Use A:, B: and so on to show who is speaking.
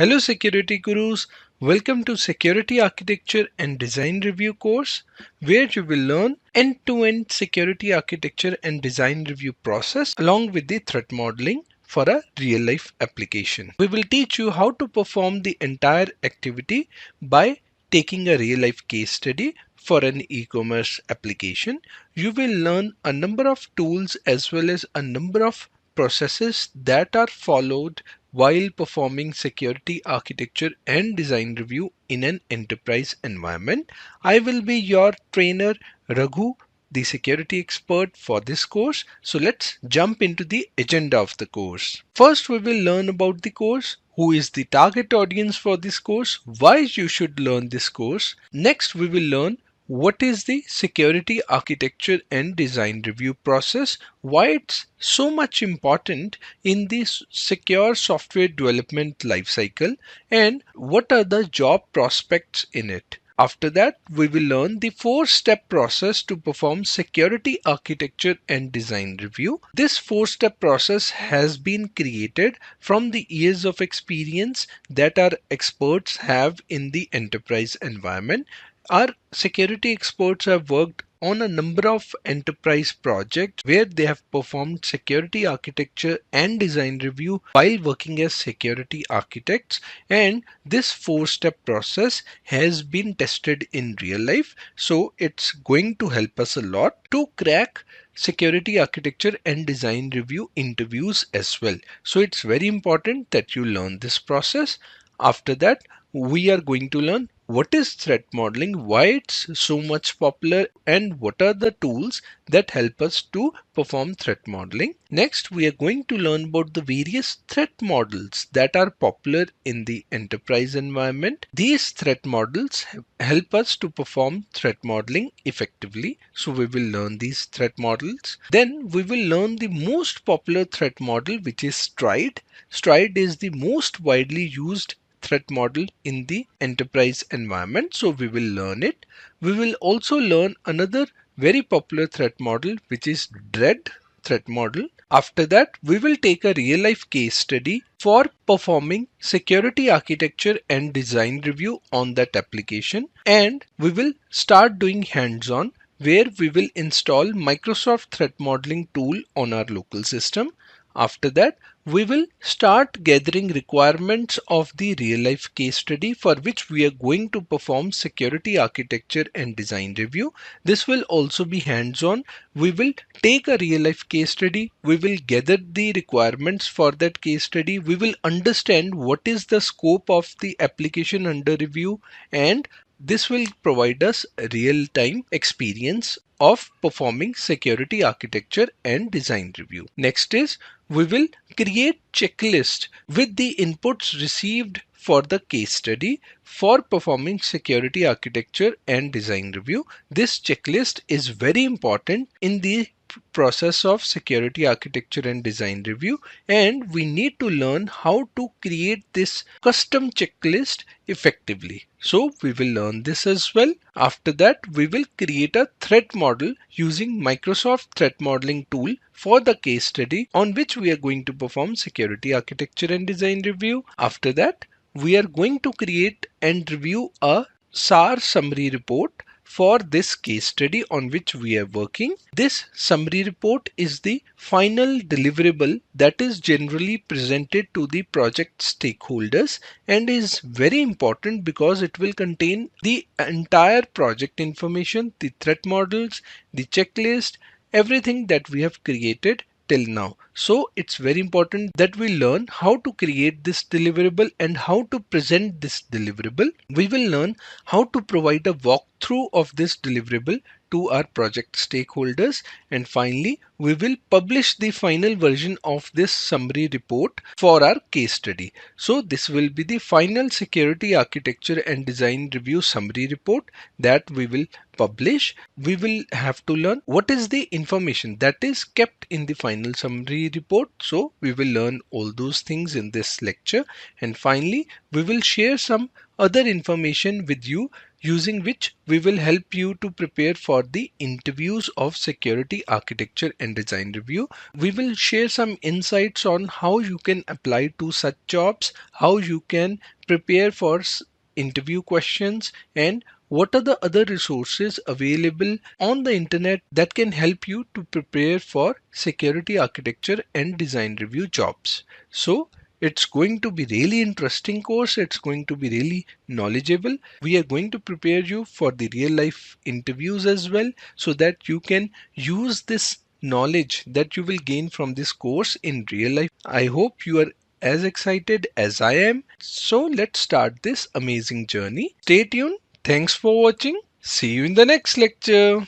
A: Hello Security Gurus, welcome to Security Architecture and Design Review course where you will learn end-to-end security architecture and design review process along with the threat modeling for a real-life application. We will teach you how to perform the entire activity by taking a real-life case study for an e-commerce application. You will learn a number of tools as well as a number of processes that are followed while performing security architecture and design review in an enterprise environment. I will be your trainer Raghu, the security expert for this course. So let's jump into the agenda of the course. First, we will learn about the course, who is the target audience for this course, why you should learn this course. Next, we will learn what is the security architecture and design review process, why it's so much important in the secure software development lifecycle, and what are the job prospects in it. After that, we will learn the 4-step process to perform security architecture and design review. This 4-step process has been created from the years of experience that our experts have in the enterprise environment. Our security experts have worked on a number of enterprise projects where they have performed security architecture and design review while working as security architects, and this 4-step process has been tested in real life, so it's going to help us a lot to crack security architecture and design review interviews as well. So it's very important that you learn this process. After that, we are going to learn what is threat modeling, why it's so much popular, and what are the tools that help us to perform threat modeling. Next, we are going to learn about the various threat models that are popular in the enterprise environment. These threat models help us to perform threat modeling effectively. So we will learn these threat models. Then we will learn the most popular threat model, which is STRIDE. STRIDE is the most widely used threat model in the enterprise environment, so we will learn it. We will also learn another very popular threat model, which is DREAD threat model. After that, we will take a real life case study for performing security architecture and design review on that application, and we will start doing hands-on where we will install Microsoft threat modeling tool on our local system. After that, we will start gathering requirements of the real life case study for which we are going to perform security architecture and design review. This will also be hands-on. We will take a real life case study. We will gather the requirements for that case study. We will understand what is the scope of the application under review, and this will provide us real-time experience of performing security architecture and design review. Next is we will create checklist with the inputs received for the case study for performing security architecture and design review. This checklist is very important in the process of security architecture and design review, and we need to learn how to create this custom checklist effectively. So we will learn this as well. After that, we will create a threat model using Microsoft threat modeling tool for the case study on which we are going to perform security architecture and design review. After that, we are going to create and review a SAR summary report for this case study on which we are working. This summary report is the final deliverable that is generally presented to the project stakeholders and is very important because it will contain the entire project information, the threat models, the checklist, everything that we have created till now. So it's very important that we learn how to create this deliverable and how to present this deliverable. We will learn how to provide a walkthrough of this deliverable to our project stakeholders, and finally we will publish the final version of this summary report for our case study. So this will be the final security architecture and design review summary report that we will publish. We will have to learn what is the information that is kept in the final summary report. So we will learn all those things in this lecture, and finally we will share some other information with you using which we will help you to prepare for the interviews of security architecture and design review. We will share some insights on how you can apply to such jobs, how you can prepare for interview questions, and what are the other resources available on the internet that can help you to prepare for security architecture and design review jobs. So it's going to be really interesting course. It's going to be really knowledgeable. We are going to prepare you for the real life interviews as well, so that you can use this knowledge that you will gain from this course in real life. I hope you are as excited as I am. So let's start this amazing journey. Stay tuned. Thanks for watching. See you in the next lecture.